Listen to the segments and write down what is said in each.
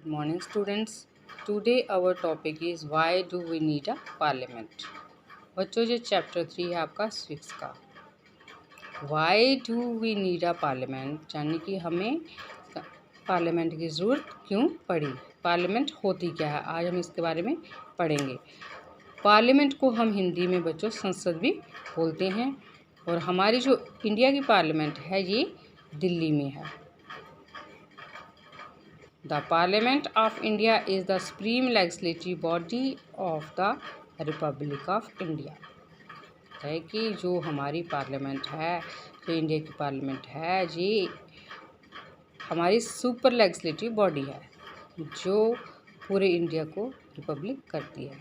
Good morning, students. Today our topic is why do we need a parliament. बच्चों ये chapter 3 है आपका 6 का. Why do we need a parliament यानी कि हमें पार्लियामेंट की ज़रूरत क्यों पड़ी. पार्लियामेंट होती क्या है, आज हम इसके बारे में पढ़ेंगे. पार्लियामेंट को हम हिंदी में बच्चों संसद भी बोलते हैं और हमारी जो इंडिया की पार्लियामेंट है ये दिल्ली में है. The Parliament of India is the supreme legislative body of the Republic of India. है कि जो हमारी पार्लियामेंट है, जो इंडिया की पार्लियामेंट है, ये हमारी सुपर लेजिस्लेटिव बॉडी है जो पूरे इंडिया को रिपब्लिक करती है.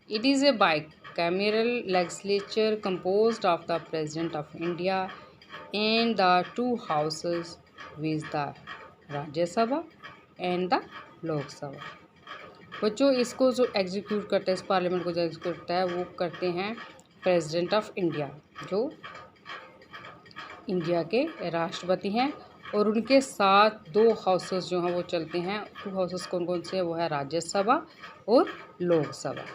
It is a bicameral legislature composed of the President of India and the two houses with the Rajya Sabha and the Lok Sabha. बच्चों इसको जो एग्जीक्यूट करता है, इस पार्लियामेंट को जो एग्जीक्यूट करता है वो करते हैं प्रेसिडेंट ऑफ इंडिया जो इंडिया के राष्ट्रपति हैं और उनके साथ दो हाउसेस जो हैं वो चलते हैं. टू हाउसेस कौन कौन से हैं वो है राज्यसभा और Lok Sabha.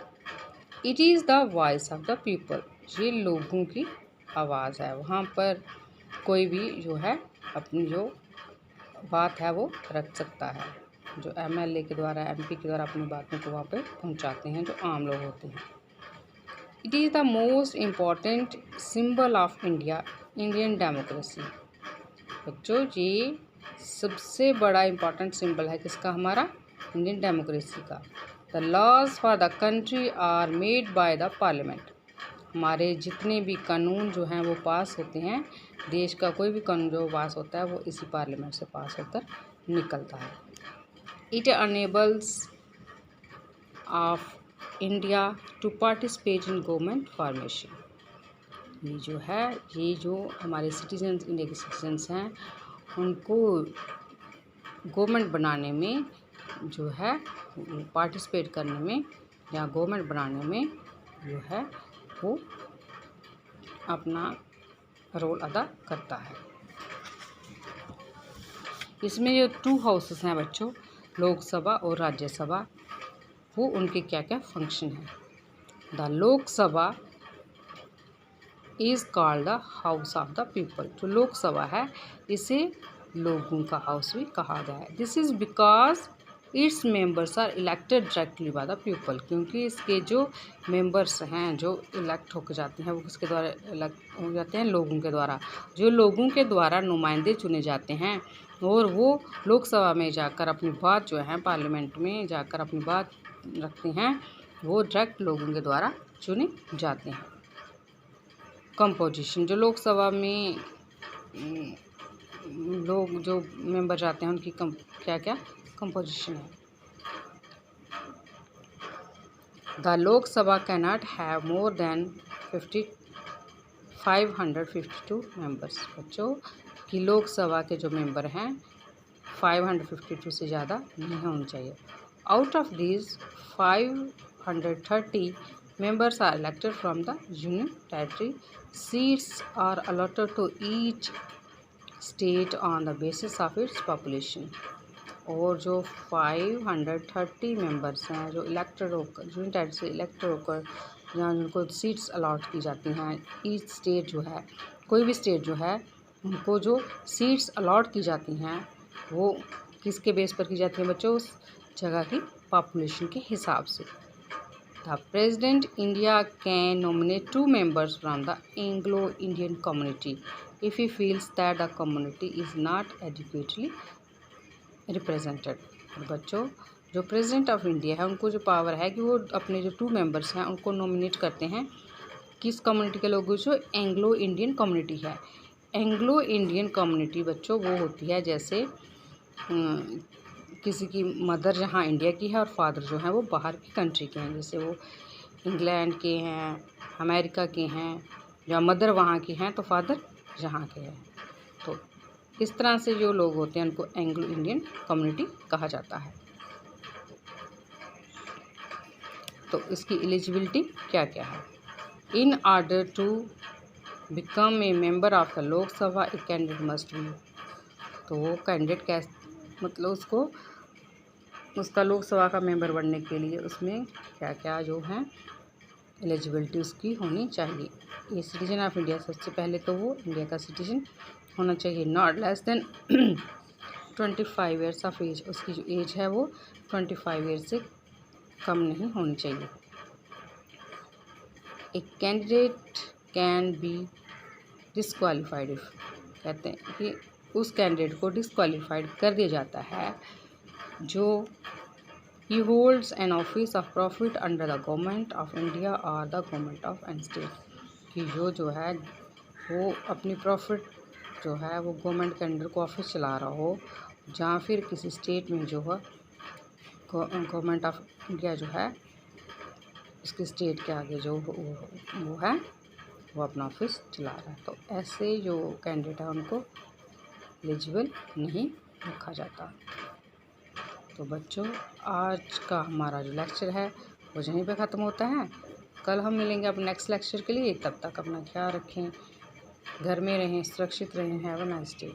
It is the voice of the people. ये लोगों की आवाज़ है. वहाँ पर कोई भी जो है अपनी जो बात है वो रख सकता है. जो एमएलए के द्वारा, एमपी के द्वारा अपनी बातों को वहाँ पे पहुँचाते हैं जो आम लोग होते हैं. It is the most important symbol of India Indian democracy. बच्चों ये सबसे बड़ा इम्पॉर्टेंट सिंबल है किसका, हमारा इंडियन डेमोक्रेसी का. The laws for the country are made by the parliament. हमारे जितने भी कानून जो हैं वो पास होते हैं, देश का कोई भी कानून जो पास होता है वो इसी पार्लियामेंट से पास होकर निकलता है. It enables of India to participate in government formation. ये जो है, ये जो हमारे सिटीजन्स, इंडिया के सिटीजन्स हैं, उनको गवर्नमेंट बनाने में जो है पार्टिसिपेट करने में या गवर्नमेंट बनाने में जो है वो अपना रोल अदा करता है. इसमें जो टू हाउसेस हैं बच्चों, लोकसभा और राज्यसभा, वो उनके क्या क्या फंक्शन हैं. The Lok Sabha is called the house of the people. जो लोकसभा है इसे लोगों का हाउस भी कहा गया है. This is because its members are elected directly by the people. क्योंकि इसके जो मेंबर्स हैं जो इलेक्ट होकर जाते हैं वो किसके द्वारा इलेक्ट हो जाते हैं, लोगों के द्वारा. जो लोगों के द्वारा नुमाइंदे चुने जाते हैं और वो लोकसभा में जाकर अपनी बात जो है, पार्लियामेंट में जाकर अपनी बात रखते हैं, वो डायरेक्ट लोगों के द्वारा चुने जाते हैं. कंपोजिशन. जो लोकसभा में लोग जो मेंबर जाते हैं उनकी क्या क्या कंपोजिशन है. The Lok Sabha can not have more than 552 members. बच्चों कि लोकसभा के जो मेंबर हैं 552 से ज़्यादा नहीं होने चाहिए. Out of these 530 members are elected from the union territory. Seats are allotted to each state on the basis of its population. और जो 530 मेंबर्स हैं जो इलेक्टेड होकर यूनियन टेरिटरी से इलेक्टेड होकर जहाँ उनको सीट्स अलॉट की जाती हैं, ईच स्टेट जो है, कोई भी स्टेट जो है उनको जो सीट्स अलॉट की जाती हैं वो किसके बेस पर की जाती हैं बच्चों, उस जगह की पॉपुलेशन के हिसाब से. The President India can nominate 2 members from the Anglo-Indian community if he feels that the community is not adequately represented. बच्चों जो प्रेसिडेंट ऑफ इंडिया है उनको जो पावर है कि वो अपने जो 2 मेंबर्स हैं उनको नॉमिनेट करते हैं. किस कम्युनिटी के लोगों, जो एंग्लो इंडियन कम्युनिटी है. एंग्लो इंडियन कम्युनिटी बच्चों वो होती है जैसे किसी की मदर जहाँ इंडिया की है और फादर जो हैं वो बाहर की कंट्री के हैं, जैसे वो इंग्लैंड के हैं, अमेरिका के हैं, या मदर वहाँ की हैं तो फादर यहाँ के हैं. तो इस तरह से जो लोग होते हैं उनको एंग्लो इंडियन कम्युनिटी कहा जाता है. तो इसकी एलिजिबिलिटी क्या क्या है. In order to become a member of the Lok Sabha a candidate must be. तो वो कैंडिडेट मतलब उसका लोकसभा का मेंबर बनने के लिए उसमें क्या क्या जो है एलिजिबिलिटी उसकी होनी चाहिए। ये सिटीजन ऑफ इंडिया, सबसे पहले तो वो इंडिया का सिटीजन होना चाहिए। Not less than 25 years of age, उसकी जो एज है वो 25 ईयर्स से कम नहीं होनी चाहिए। A candidate can be disqualified if, कहते हैं कि उस कैंडिडेट को डिसक्वालीफाइड कर दिया जाता है जो ही holds an office of profit under the government of India और the government of an state, कि जो है वो अपनी प्रॉफिट जो है वो गवर्नमेंट के अंडर को ऑफिस चला रहा हो, जहाँ फिर किसी स्टेट में जो है गवर्नमेंट ऑफ इंडिया जो है उसके स्टेट के आगे जो वो है वो अपना ऑफिस चला रहा है। तो ऐसे जो कैंडिडेट है उनको एलिजिबल नहीं रखा जाता। तो बच्चों, आज का हमारा जो लेक्चर है वो यहीं पे ख़त्म होता है। कल हम मिलेंगे अपने नेक्स्ट लेक्चर के लिए। तब तक अपना ख्याल रखें, घर में रहें, सुरक्षित रहें। Have a nice day.